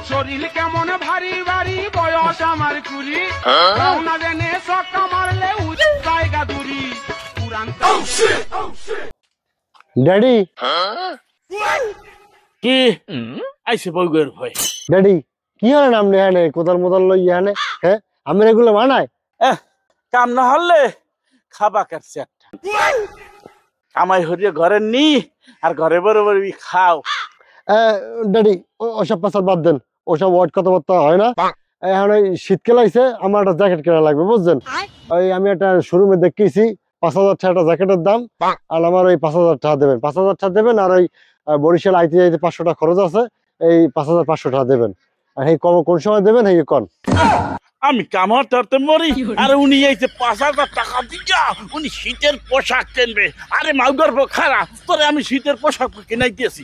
শরীর কেমন ভারী ভারী বয়স আমার কুড়ি না জেনে সক্কা মারলে জায়গা দূরি পুরান ড্যাডি কি আইসে বউয়ের ভয় ড্যাডি কি হলেন আপনি এখানে কোদাল মোদাল লই এখানে হ্যাঁ আমি এগুলো মানায় কাম না হলে খাবা কাটছে একটা কামাই হরিয়ে ঘরে নি আর ঘরে বরাবর খাও ড্যাডি ওসব পাশাল বাদ দেন ওসব ওয়ার্ড কথাবার্তা হয় না এখন ওই শীতকাল আইছে আমার একটা জ্যাকেট কেনা লাগবে বুঝছেন ওই আমি একটা শোরুমে দেখেছি 5,000 টাকা জ্যাকেটের দাম আর আমার ওই 5,000 টাকা দেবেন 5,000 টাকা দেবেন আর ওই বরিশাল আইতে যাইতে 500 টাকা খরচ আছে এই 5,500 টাকা দেবেন আর এই কোন সময় দেবেন এই কোন আমি কামার ধরতে মরি আর উনি এইছে 5,000 টাকা দিয়া উনি শীতের পোশাক কিনবে আরে মাউ গর্ব খারাপ তোরে আমি শীতের পোশাক কিনাই দিয়েছি